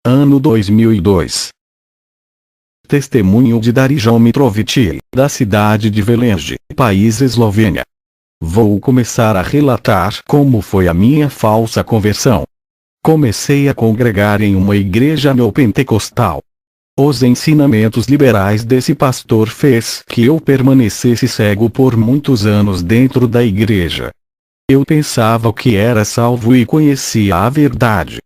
Ano 2002. Testemunho de Darijan Mitrovic, da cidade de Velenge, país Eslovênia. Vou começar a relatar como foi a minha falsa conversão. Comecei a congregar em uma igreja neopentecostal. Os ensinamentos liberais desse pastor fez que eu permanecesse cego por muitos anos dentro da igreja. Eu pensava que era salvo e conhecia a verdade.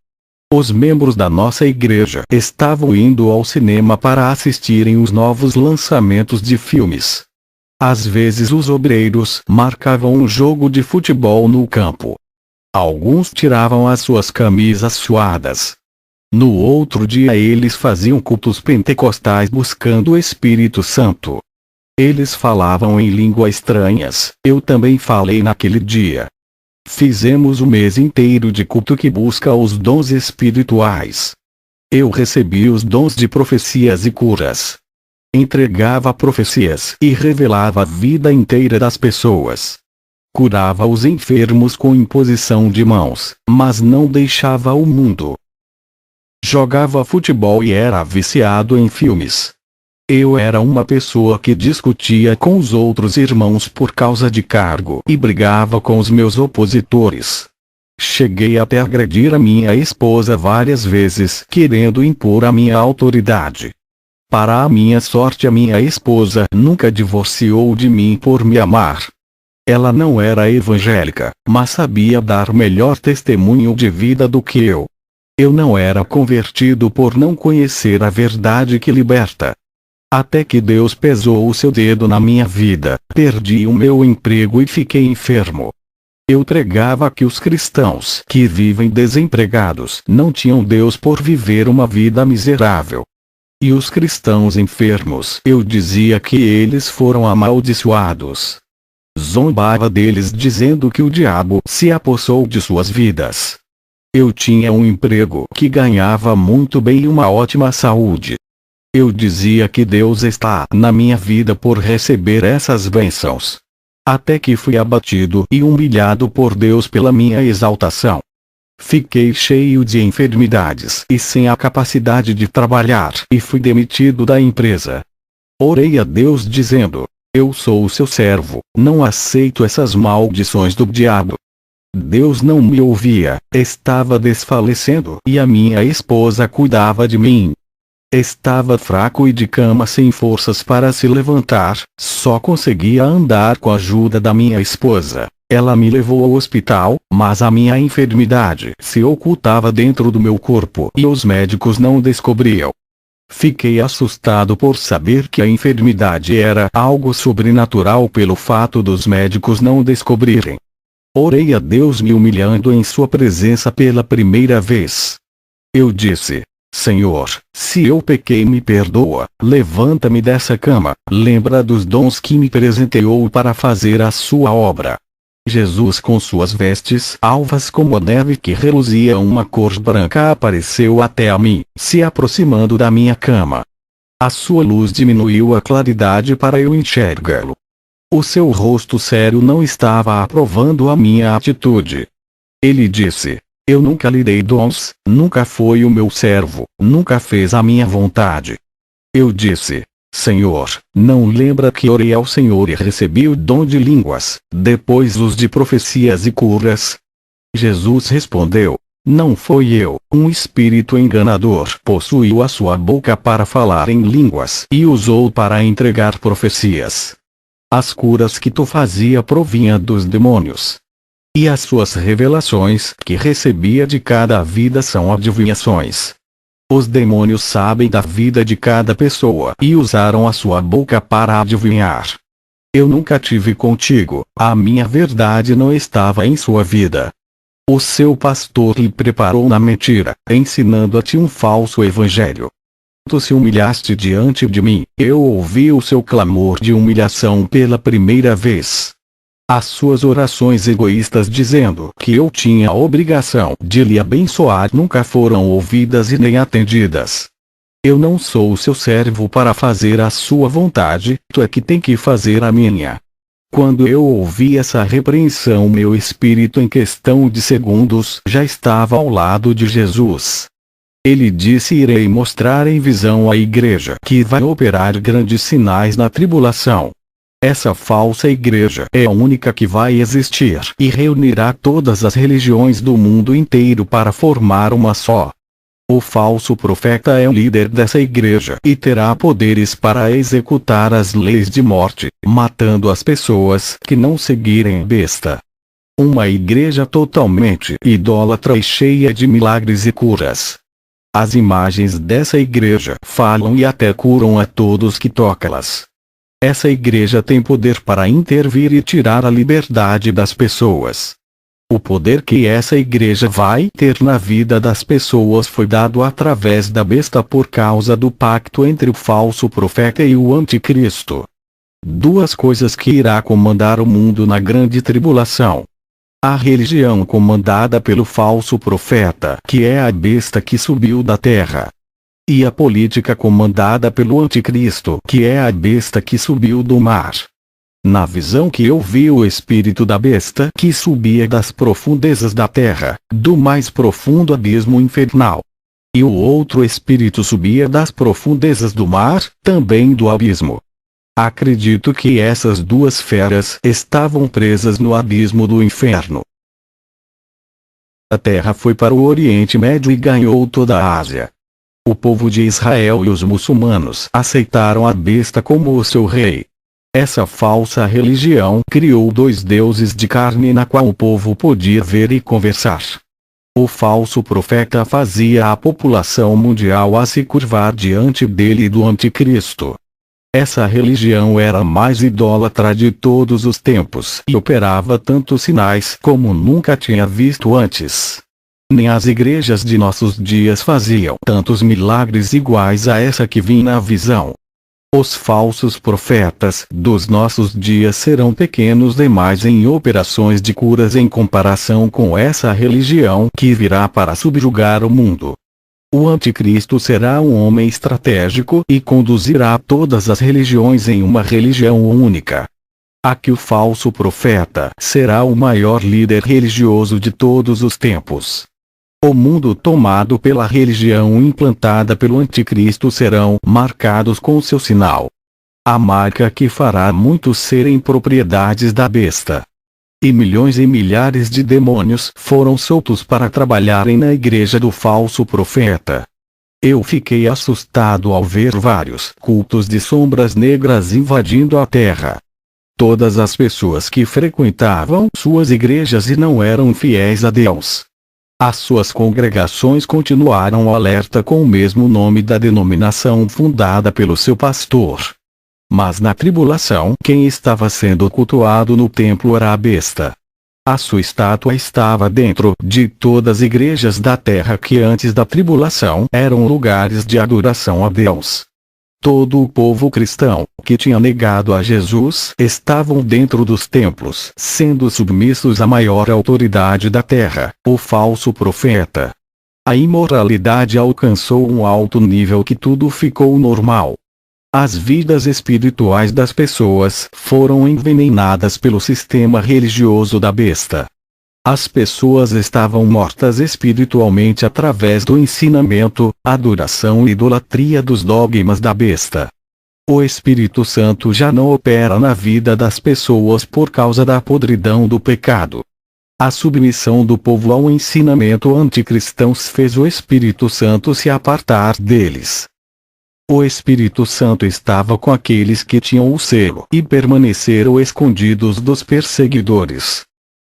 Os membros da nossa igreja estavam indo ao cinema para assistirem os novos lançamentos de filmes. Às vezes os obreiros marcavam um jogo de futebol no campo. Alguns tiravam as suas camisas suadas. No outro dia eles faziam cultos pentecostais buscando o Espírito Santo. Eles falavam em línguas estranhas, eu também falei naquele dia. Fizemos o mês inteiro de culto que busca os dons espirituais. Eu recebi os dons de profecias e curas. Entregava profecias e revelava a vida inteira das pessoas. Curava os enfermos com imposição de mãos, mas não deixava o mundo. Jogava futebol e era viciado em filmes. Eu era uma pessoa que discutia com os outros irmãos por causa de cargo e brigava com os meus opositores. Cheguei até a agredir a minha esposa várias vezes, querendo impor a minha autoridade. Para a minha sorte, a minha esposa nunca divorciou de mim por me amar. Ela não era evangélica, mas sabia dar melhor testemunho de vida do que eu. Eu não era convertido por não conhecer a verdade que liberta. Até que Deus pesou o seu dedo na minha vida, perdi o meu emprego e fiquei enfermo. Eu pregava que os cristãos que vivem desempregados não tinham Deus por viver uma vida miserável. E os cristãos enfermos, eu dizia que eles foram amaldiçoados. Zombava deles dizendo que o diabo se apossou de suas vidas. Eu tinha um emprego que ganhava muito bem e uma ótima saúde. Eu dizia que Deus está na minha vida por receber essas bênçãos. Até que fui abatido e humilhado por Deus pela minha exaltação. Fiquei cheio de enfermidades e sem a capacidade de trabalhar e fui demitido da empresa. Orei a Deus dizendo: eu sou o seu servo, não aceito essas maldições do diabo. Deus não me ouvia, estava desfalecendo e a minha esposa cuidava de mim. Estava fraco e de cama sem forças para se levantar, só conseguia andar com a ajuda da minha esposa. Ela me levou ao hospital, mas a minha enfermidade se ocultava dentro do meu corpo e os médicos não descobriam. Fiquei assustado por saber que a enfermidade era algo sobrenatural pelo fato dos médicos não descobrirem. Orei a Deus me humilhando em sua presença pela primeira vez. Eu disse: Senhor, se eu pequei, me perdoa, levanta-me dessa cama, lembra dos dons que me presenteou para fazer a sua obra. Jesus, com suas vestes alvas como a neve que reluzia uma cor branca, apareceu até a mim, se aproximando da minha cama. A sua luz diminuiu a claridade para eu enxergá-lo. O seu rosto sério não estava aprovando a minha atitude. Ele disse: eu nunca lhe dei dons, nunca foi o meu servo, nunca fez a minha vontade. Eu disse: Senhor, não lembra que orei ao Senhor e recebi o dom de línguas, depois os de profecias e curas? Jesus respondeu: não foi eu. Um espírito enganador possuiu a sua boca para falar em línguas e usou para entregar profecias. As curas que tu fazia provinham dos demônios. E as suas revelações que recebia de cada vida são adivinhações. Os demônios sabem da vida de cada pessoa e usaram a sua boca para adivinhar. Eu nunca tive contigo, a minha verdade não estava em sua vida. O seu pastor lhe preparou na mentira, ensinando-te um falso evangelho. Tu se humilhaste diante de mim, eu ouvi o seu clamor de humilhação pela primeira vez. As suas orações egoístas dizendo que eu tinha a obrigação de lhe abençoar nunca foram ouvidas e nem atendidas. Eu não sou o seu servo para fazer a sua vontade, tu é que tem que fazer a minha. Quando eu ouvi essa repreensão, meu espírito em questão de segundos já estava ao lado de Jesus. Ele disse: irei mostrar em visão à igreja que vai operar grandes sinais na tribulação. Essa falsa igreja é a única que vai existir e reunirá todas as religiões do mundo inteiro para formar uma só. O falso profeta é o líder dessa igreja e terá poderes para executar as leis de morte, matando as pessoas que não seguirem a besta. Uma igreja totalmente idólatra e cheia de milagres e curas. As imagens dessa igreja falam e até curam a todos que tocam-las. Essa igreja tem poder para intervir e tirar a liberdade das pessoas. O poder que essa igreja vai ter na vida das pessoas foi dado através da besta por causa do pacto entre o falso profeta e o anticristo. Duas coisas que irá comandar o mundo na grande tribulação. A religião comandada pelo falso profeta, que é a besta que subiu da terra. E a política comandada pelo anticristo, que é a besta que subiu do mar. Na visão que eu vi o espírito da besta que subia das profundezas da terra, do mais profundo abismo infernal. E o outro espírito subia das profundezas do mar, também do abismo. Acredito que essas duas feras estavam presas no abismo do inferno. A terra foi para o Oriente Médio e ganhou toda a Ásia. O povo de Israel e os muçulmanos aceitaram a besta como o seu rei. Essa falsa religião criou dois deuses de carne na qual o povo podia ver e conversar. O falso profeta fazia a população mundial a se curvar diante dele e do anticristo. Essa religião era a mais idólatra de todos os tempos e operava tantos sinais como nunca tinha visto antes. Nem as igrejas de nossos dias faziam tantos milagres iguais a essa que vi na visão. Os falsos profetas dos nossos dias serão pequenos demais em operações de curas em comparação com essa religião que virá para subjugar o mundo. O anticristo será um homem estratégico e conduzirá todas as religiões em uma religião única. Aqui o falso profeta será o maior líder religioso de todos os tempos. O mundo tomado pela religião implantada pelo anticristo serão marcados com seu sinal. A marca que fará muitos serem propriedades da besta. E milhões e milhares de demônios foram soltos para trabalharem na igreja do falso profeta. Eu fiquei assustado ao ver vários cultos de sombras negras invadindo a terra. Todas as pessoas que frequentavam suas igrejas e não eram fiéis a Deus. As suas congregações continuaram alerta com o mesmo nome da denominação fundada pelo seu pastor. Mas na tribulação, quem estava sendo cultuado no templo era a besta. A sua estátua estava dentro de todas as igrejas da terra que antes da tribulação eram lugares de adoração a Deus. Todo o povo cristão que tinha negado a Jesus estavam dentro dos templos, sendo submissos à maior autoridade da terra, o falso profeta. A imoralidade alcançou um alto nível que tudo ficou normal. As vidas espirituais das pessoas foram envenenadas pelo sistema religioso da besta. As pessoas estavam mortas espiritualmente através do ensinamento, adoração e idolatria dos dogmas da besta. O Espírito Santo já não opera na vida das pessoas por causa da podridão do pecado. A submissão do povo ao ensinamento anticristão fez o Espírito Santo se apartar deles. O Espírito Santo estava com aqueles que tinham o selo e permaneceram escondidos dos perseguidores.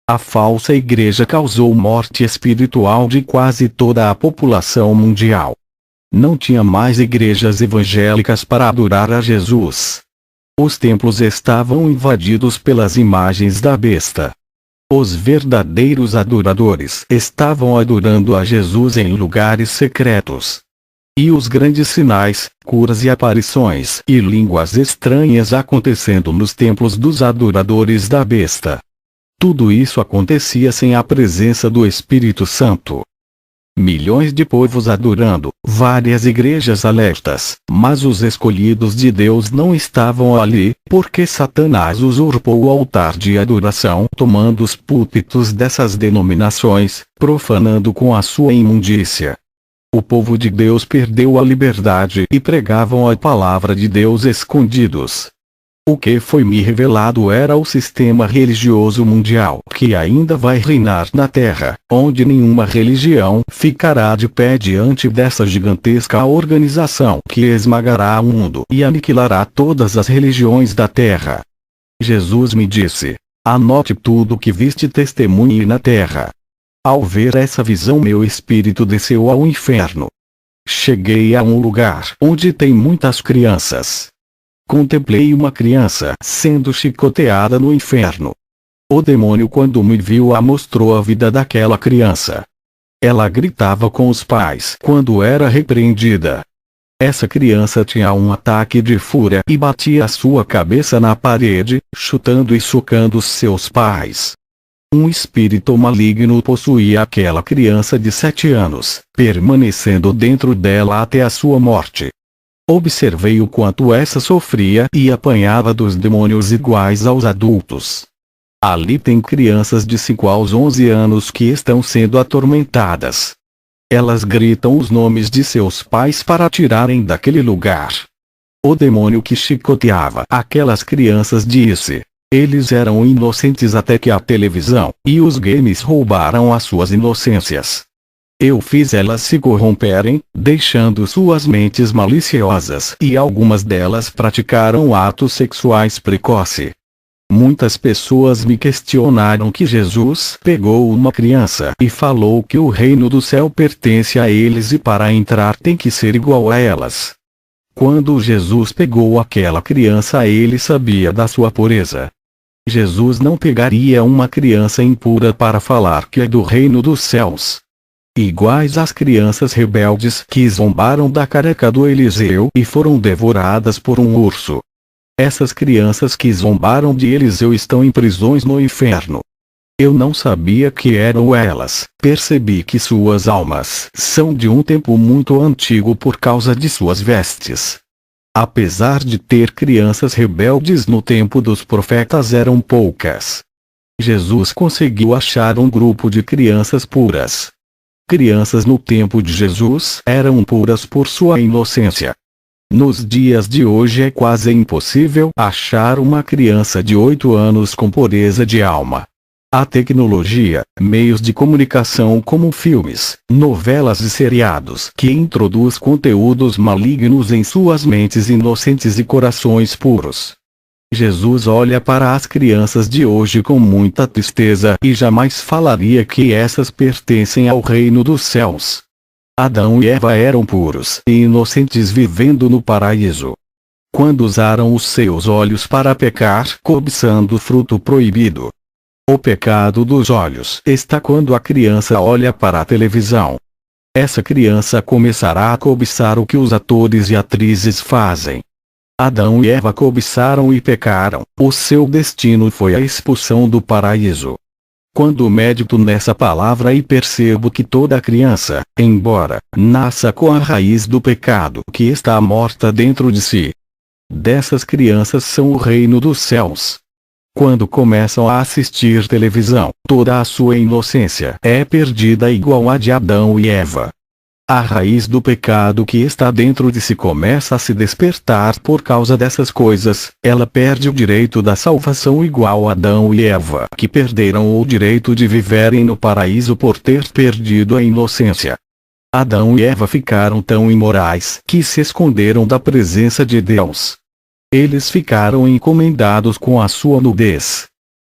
A falsa igreja causou morte espiritual de quase toda a população mundial. Não tinha mais igrejas evangélicas para adorar a Jesus. Os templos estavam invadidos pelas imagens da besta. Os verdadeiros adoradores estavam adorando a Jesus em lugares secretos. E os grandes sinais, curas e aparições e línguas estranhas acontecendo nos templos dos adoradores da besta. Tudo isso acontecia sem a presença do Espírito Santo. Milhões de povos adorando, várias igrejas alertas, mas os escolhidos de Deus não estavam ali, porque Satanás usurpou o altar de adoração tomando os púlpitos dessas denominações, profanando com a sua imundícia. O povo de Deus perdeu a liberdade e pregavam a palavra de Deus escondidos. O que foi me revelado era o sistema religioso mundial que ainda vai reinar na Terra, onde nenhuma religião ficará de pé diante dessa gigantesca organização que esmagará o mundo e aniquilará todas as religiões da Terra. Jesus me disse: anote tudo o que viste e testemunhe na Terra. Ao ver essa visão, meu espírito desceu ao inferno. Cheguei a um lugar onde tem muitas crianças. Contemplei uma criança sendo chicoteada no inferno. O demônio, quando me viu, mostrou a vida daquela criança. Ela gritava com os pais quando era repreendida. Essa criança tinha um ataque de fúria e batia a sua cabeça na parede, chutando e socando seus pais. Um espírito maligno possuía aquela criança de 7 anos, permanecendo dentro dela até a sua morte. Observei o quanto essa sofria e apanhava dos demônios iguais aos adultos. Ali tem crianças de 5 aos 11 anos que estão sendo atormentadas. Elas gritam os nomes de seus pais para tirarem daquele lugar. O demônio que chicoteava aquelas crianças disse: eles eram inocentes até que a televisão e os games roubaram as suas inocências. Eu fiz elas se corromperem, deixando suas mentes maliciosas, e algumas delas praticaram atos sexuais precoce. Muitas pessoas me questionaram que Jesus pegou uma criança e falou que o reino do céu pertence a eles e para entrar tem que ser igual a elas. Quando Jesus pegou aquela criança, ele sabia da sua pureza. Jesus não pegaria uma criança impura para falar que é do reino dos céus. Iguais às crianças rebeldes que zombaram da careca do Eliseu e foram devoradas por um urso. Essas crianças que zombaram de Eliseu estão em prisões no inferno. Eu não sabia que eram elas. Percebi que suas almas são de um tempo muito antigo por causa de suas vestes. Apesar de ter crianças rebeldes no tempo dos profetas, eram poucas. Jesus conseguiu achar um grupo de crianças puras. Crianças no tempo de Jesus eram puras por sua inocência. Nos dias de hoje é quase impossível achar uma criança de 8 anos com pureza de alma. A tecnologia, meios de comunicação como filmes, novelas e seriados que introduz conteúdos malignos em suas mentes inocentes e corações puros. Jesus olha para as crianças de hoje com muita tristeza e jamais falaria que essas pertencem ao reino dos céus. Adão e Eva eram puros e inocentes vivendo no paraíso. Quando usaram os seus olhos para pecar, cobiçando o fruto proibido. O pecado dos olhos está quando a criança olha para a televisão. Essa criança começará a cobiçar o que os atores e atrizes fazem. Adão e Eva cobiçaram e pecaram. O seu destino foi a expulsão do paraíso. Quando medito nessa palavra e percebo que toda criança, embora nasça com a raiz do pecado que está morta dentro de si, dessas crianças são o reino dos céus. Quando começam a assistir televisão, toda a sua inocência é perdida igual a de Adão e Eva. A raiz do pecado que está dentro de si começa a se despertar por causa dessas coisas. Ela perde o direito da salvação igual a Adão e Eva, que perderam o direito de viverem no paraíso por ter perdido a inocência. Adão e Eva ficaram tão imorais que se esconderam da presença de Deus. Eles ficaram encomendados com a sua nudez.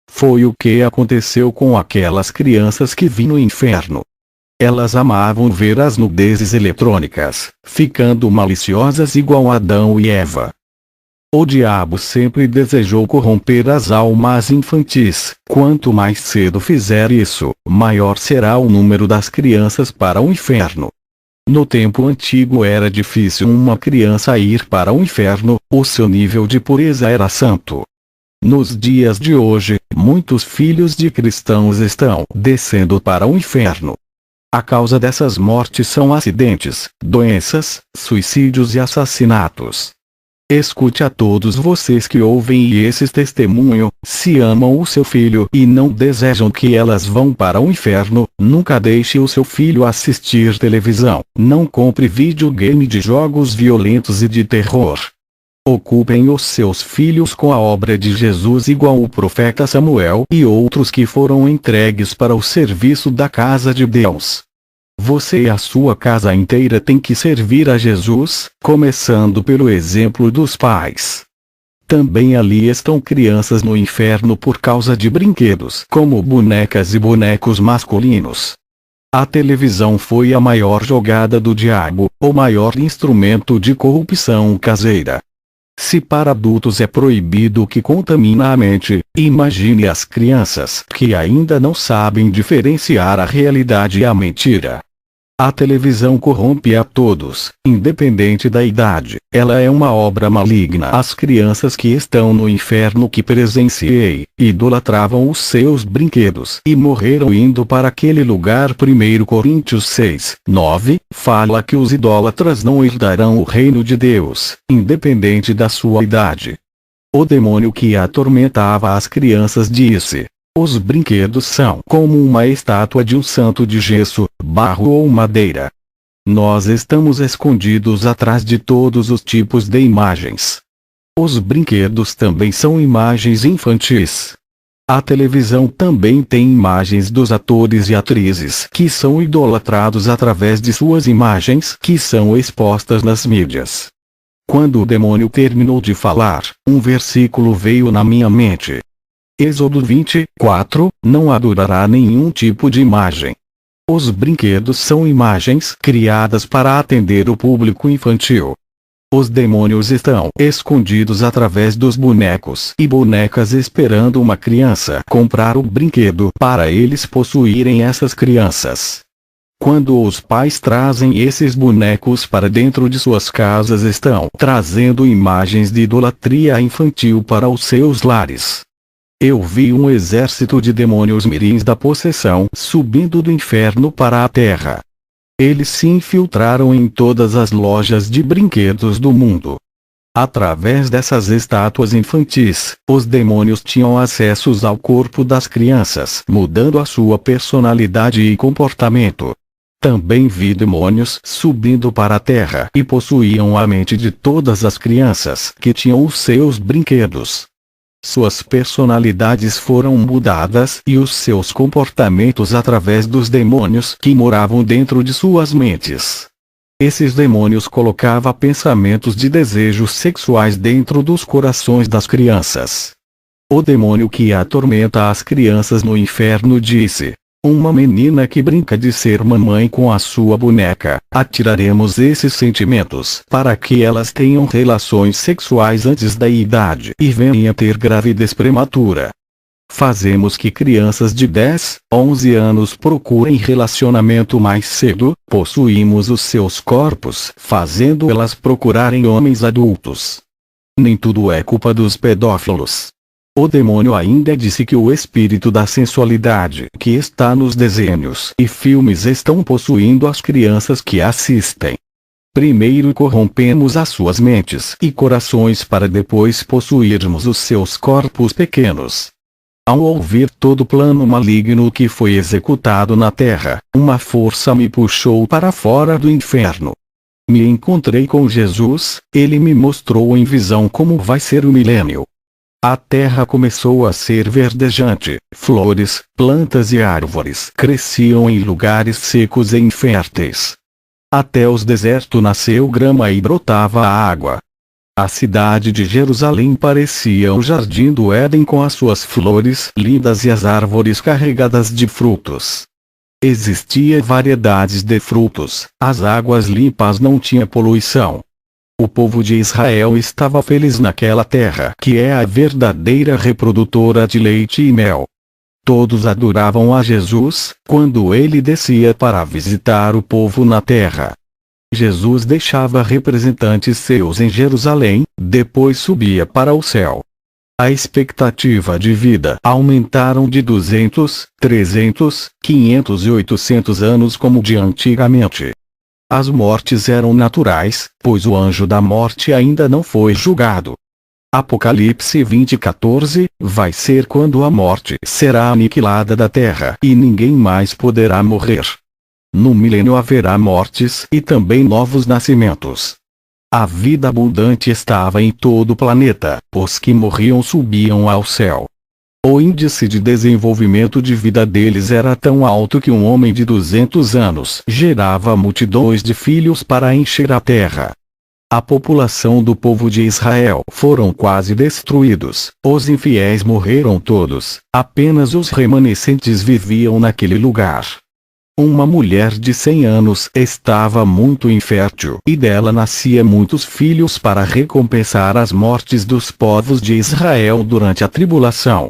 Foi o que aconteceu com aquelas crianças que vi no inferno. Elas amavam ver as nudezes eletrônicas, ficando maliciosas igual Adão e Eva. O diabo sempre desejou corromper as almas infantis. Quanto mais cedo fizer isso, maior será o número das crianças para o inferno. No tempo antigo era difícil uma criança ir para o inferno, o seu nível de pureza era santo. Nos dias de hoje, muitos filhos de cristãos estão descendo para o inferno. A causa dessas mortes são acidentes, doenças, suicídios e assassinatos. Escute a todos vocês que ouvem e esses testemunham, se amam o seu filho e não desejam que elas vão para o inferno, nunca deixe o seu filho assistir televisão, não compre videogame de jogos violentos e de terror. Ocupem os seus filhos com a obra de Jesus igual o profeta Samuel e outros que foram entregues para o serviço da casa de Deus. Você e a sua casa inteira tem que servir a Jesus, começando pelo exemplo dos pais. Também ali estão crianças no inferno por causa de brinquedos como bonecas e bonecos masculinos. A televisão foi a maior jogada do diabo, o maior instrumento de corrupção caseira. Se para adultos é proibido o que contamina a mente, imagine as crianças que ainda não sabem diferenciar a realidade e a mentira. A televisão corrompe a todos, independente da idade. Ela é uma obra maligna. As crianças que estão no inferno que presenciei, idolatravam os seus brinquedos e morreram indo para aquele lugar. 1 Coríntios 6, 9, fala que os idólatras não herdarão o reino de Deus, independente da sua idade. O demônio que atormentava as crianças disse: os brinquedos são como uma estátua de um santo de gesso, barro ou madeira. Nós estamos escondidos atrás de todos os tipos de imagens. Os brinquedos também são imagens infantis. A televisão também tem imagens dos atores e atrizes que são idolatrados através de suas imagens que são expostas nas mídias. Quando o demônio terminou de falar, um versículo veio na minha mente. Êxodo 24, não adorará nenhum tipo de imagem. Os brinquedos são imagens criadas para atender o público infantil. Os demônios estão escondidos através dos bonecos e bonecas esperando uma criança comprar o brinquedo para eles possuírem essas crianças. Quando os pais trazem esses bonecos para dentro de suas casas, estão trazendo imagens de idolatria infantil para os seus lares. Eu vi um exército de demônios mirins da possessão subindo do inferno para a terra. Eles se infiltraram em todas as lojas de brinquedos do mundo. Através dessas estátuas infantis, os demônios tinham acessos ao corpo das crianças, mudando a sua personalidade e comportamento. Também vi demônios subindo para a terra e possuíam a mente de todas as crianças que tinham os seus brinquedos. Suas personalidades foram mudadas e os seus comportamentos através dos demônios que moravam dentro de suas mentes. Esses demônios colocavam pensamentos de desejos sexuais dentro dos corações das crianças. O demônio que atormenta as crianças no inferno disse: uma menina que brinca de ser mamãe com a sua boneca, atiraremos esses sentimentos para que elas tenham relações sexuais antes da idade e venham a ter gravidez prematura. Fazemos que crianças de 10, 11 anos procurem relacionamento mais cedo, possuímos os seus corpos, fazendo elas procurarem homens adultos. Nem tudo é culpa dos pedófilos. O demônio ainda disse que o espírito da sensualidade que está nos desenhos e filmes estão possuindo as crianças que assistem. Primeiro corrompemos as suas mentes e corações para depois possuirmos os seus corpos pequenos. Ao ouvir todo o plano maligno que foi executado na terra, uma força me puxou para fora do inferno. Me encontrei com Jesus, ele me mostrou em visão como vai ser o milênio. A terra começou a ser verdejante, flores, plantas e árvores cresciam em lugares secos e inférteis. Até os desertos nasceu grama e brotava água. A cidade de Jerusalém parecia o jardim do Éden com as suas flores lindas e as árvores carregadas de frutos. Existia variedades de frutos, as águas limpas não tinham poluição. O povo de Israel estava feliz naquela terra que é a verdadeira reprodutora de leite e mel. Todos adoravam a Jesus, quando ele descia para visitar o povo na terra. Jesus deixava representantes seus em Jerusalém, depois subia para o céu. A expectativa de vida aumentaram de 200, 300, 500 e 800 anos como de antigamente. As mortes eram naturais, pois o anjo da morte ainda não foi julgado. Apocalipse 20:14, vai ser quando a morte será aniquilada da terra e ninguém mais poderá morrer. No milênio haverá mortes e também novos nascimentos. A vida abundante estava em todo o planeta, os que morriam subiam ao céu. O índice de desenvolvimento de vida deles era tão alto que um homem de 200 anos gerava multidões de filhos para encher a terra. A população do povo de Israel foram quase destruídos, os infiéis morreram todos, apenas os remanescentes viviam naquele lugar. Uma mulher de 100 anos estava muito infértil e dela nascia muitos filhos para recompensar as mortes dos povos de Israel durante a tribulação.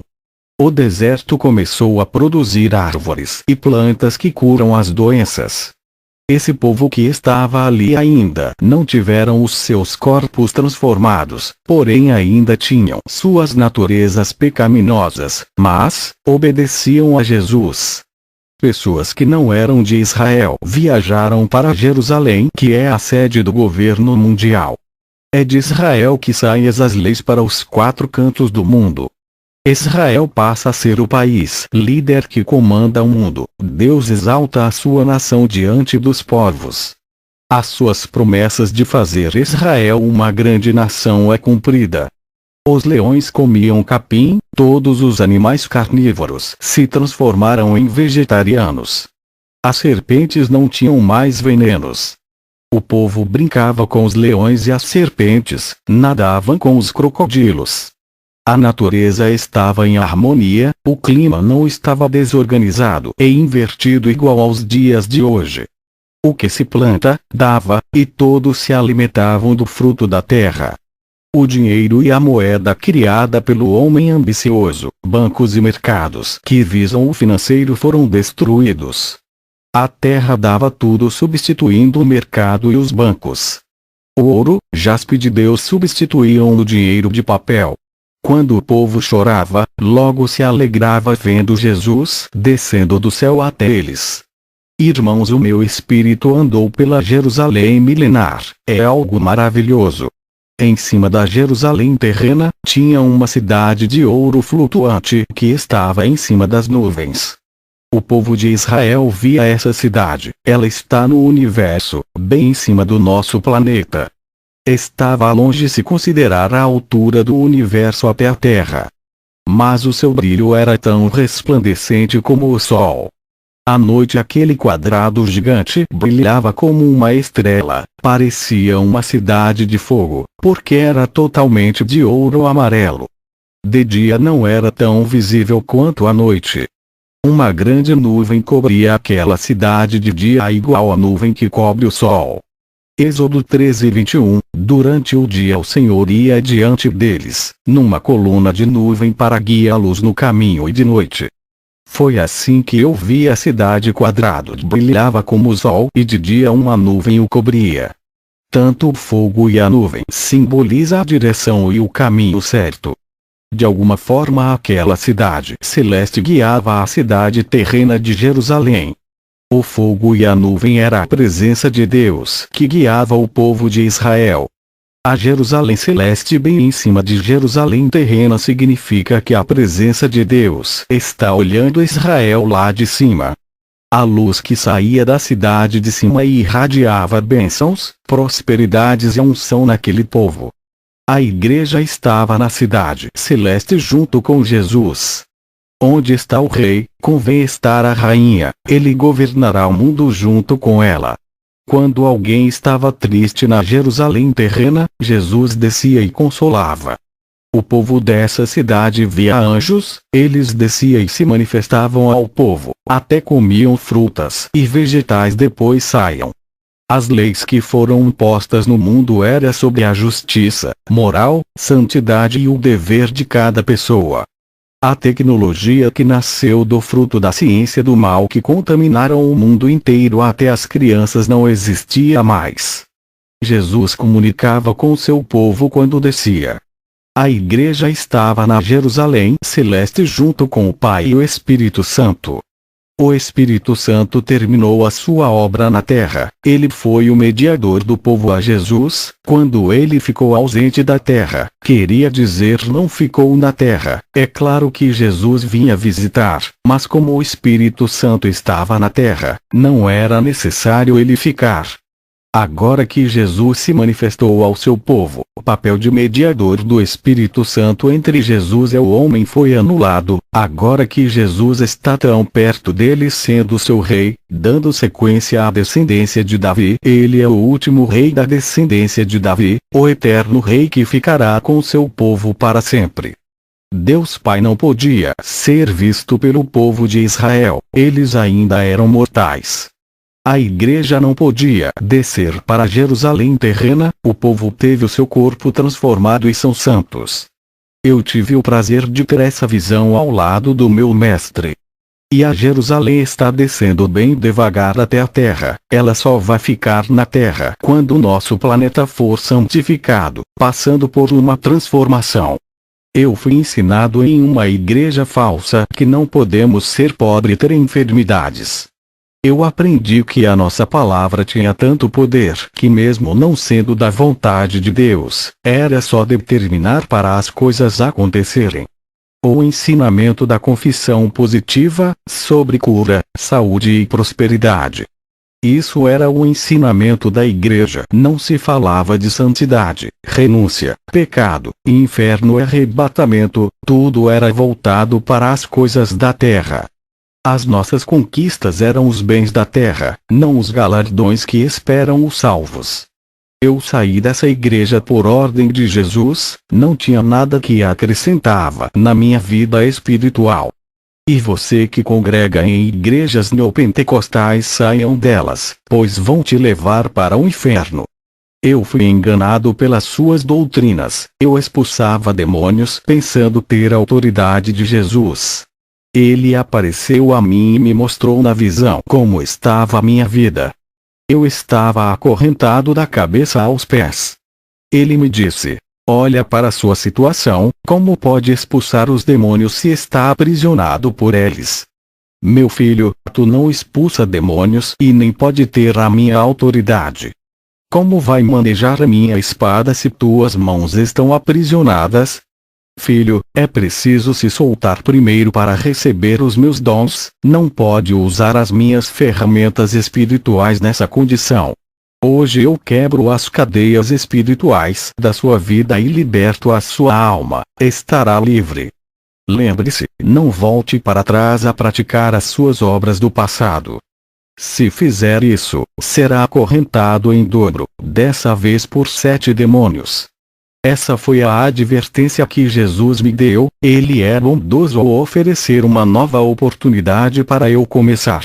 O deserto começou a produzir árvores e plantas que curam as doenças. Esse povo que estava ali ainda não tiveram os seus corpos transformados, porém ainda tinham suas naturezas pecaminosas, mas obedeciam a Jesus. Pessoas que não eram de Israel viajaram para Jerusalém, que é a sede do governo mundial. É de Israel que saem as leis para os 4 cantos do mundo. Israel passa a ser o país líder que comanda o mundo. Deus exalta a sua nação diante dos povos. As suas promessas de fazer Israel uma grande nação é cumprida. Os leões comiam capim, todos os animais carnívoros se transformaram em vegetarianos. As serpentes não tinham mais venenos. O povo brincava com os leões e as serpentes, nadavam com os crocodilos. A natureza estava em harmonia, o clima não estava desorganizado e invertido igual aos dias de hoje. O que se planta, dava, e todos se alimentavam do fruto da terra. O dinheiro e a moeda criada pelo homem ambicioso, bancos e mercados que visam o financeiro foram destruídos. A terra dava tudo substituindo o mercado e os bancos. O ouro, jaspe de Deus substituíam o dinheiro de papel. Quando o povo chorava, logo se alegrava vendo Jesus descendo do céu até eles. Irmãos, o meu espírito andou pela Jerusalém milenar, é algo maravilhoso. Em cima da Jerusalém terrena, tinha uma cidade de ouro flutuante que estava em cima das nuvens. O povo de Israel via essa cidade, ela está no universo, bem em cima do nosso planeta. Estava longe se considerar a altura do universo até a Terra. Mas o seu brilho era tão resplandecente como o sol. À noite aquele quadrado gigante brilhava como uma estrela, parecia uma cidade de fogo, porque era totalmente de ouro amarelo. De dia não era tão visível quanto à noite. Uma grande nuvem cobria aquela cidade de dia igual à nuvem que cobre o sol. Êxodo 13:21, durante o dia o Senhor ia diante deles, numa coluna de nuvem para guiá-los no caminho e de noite. Foi assim que eu vi a cidade quadrado, brilhava como o sol e de dia uma nuvem o cobria. Tanto o fogo e a nuvem simboliza a direção e o caminho certo. De alguma forma aquela cidade celeste guiava a cidade terrena de Jerusalém. O fogo e a nuvem era a presença de Deus que guiava o povo de Israel. A Jerusalém celeste bem em cima de Jerusalém terrena significa que a presença de Deus está olhando Israel lá de cima. A luz que saía da cidade de cima irradiava bênçãos, prosperidades e unção naquele povo. A igreja estava na cidade celeste junto com Jesus. Onde está o rei, convém estar a rainha, ele governará o mundo junto com ela. Quando alguém estava triste na Jerusalém terrena, Jesus descia e consolava. O povo dessa cidade via anjos, eles desciam e se manifestavam ao povo, até comiam frutas e vegetais depois saiam. As leis que foram impostas no mundo eram sobre a justiça, moral, santidade e o dever de cada pessoa. A tecnologia que nasceu do fruto da ciência do mal que contaminaram o mundo inteiro até as crianças não existia mais. Jesus comunicava com seu povo quando descia. A igreja estava na Jerusalém celeste junto com o Pai e o Espírito Santo. O Espírito Santo terminou a sua obra na terra. Ele foi o mediador do povo a Jesus. Quando ele ficou ausente da terra, queria dizer não ficou na terra. É claro que Jesus vinha visitar, mas como o Espírito Santo estava na terra, não era necessário ele ficar. Agora que Jesus se manifestou ao seu povo, o papel de mediador do Espírito Santo entre Jesus e o homem foi anulado. Agora que Jesus está tão perto dele sendo seu rei, dando sequência à descendência de Davi, ele é o último rei da descendência de Davi, o eterno rei que ficará com seu povo para sempre. Deus Pai não podia ser visto pelo povo de Israel, eles ainda eram mortais. A igreja não podia descer para Jerusalém terrena, o povo teve o seu corpo transformado e são santos. Eu tive o prazer de ter essa visão ao lado do meu mestre. E a Jerusalém está descendo bem devagar até a terra, ela só vai ficar na terra quando o nosso planeta for santificado, passando por uma transformação. Eu fui ensinado em uma igreja falsa que não podemos ser pobres e ter enfermidades. Eu aprendi que a nossa palavra tinha tanto poder que mesmo não sendo da vontade de Deus, era só determinar para as coisas acontecerem. O ensinamento da confissão positiva, sobre cura, saúde e prosperidade. Isso era o ensinamento da igreja. Não se falava de santidade, renúncia, pecado, inferno e arrebatamento, tudo era voltado para as coisas da terra. As nossas conquistas eram os bens da terra, não os galardões que esperam os salvos. Eu saí dessa igreja por ordem de Jesus, não tinha nada que acrescentava na minha vida espiritual. E você que congrega em igrejas neopentecostais, saiam delas, pois vão te levar para o inferno. Eu fui enganado pelas suas doutrinas, eu expulsava demônios pensando ter a autoridade de Jesus. Ele apareceu a mim e me mostrou na visão como estava a minha vida. Eu estava acorrentado da cabeça aos pés. Ele me disse: olha para sua situação, como pode expulsar os demônios se está aprisionado por eles? Meu filho, tu não expulsa demônios e nem pode ter a minha autoridade. Como vai manejar a minha espada se tuas mãos estão aprisionadas? Filho, é preciso se soltar primeiro para receber os meus dons, não pode usar as minhas ferramentas espirituais nessa condição. Hoje eu quebro as cadeias espirituais da sua vida e liberto a sua alma, estará livre. Lembre-se, não volte para trás a praticar as suas obras do passado. Se fizer isso, será acorrentado em dobro, dessa vez por 7 demônios. Essa foi a advertência que Jesus me deu. Ele é bondoso ao oferecer uma nova oportunidade para eu começar.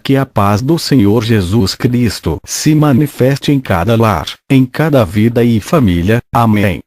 Que a paz do Senhor Jesus Cristo se manifeste em cada lar, em cada vida e família. Amém.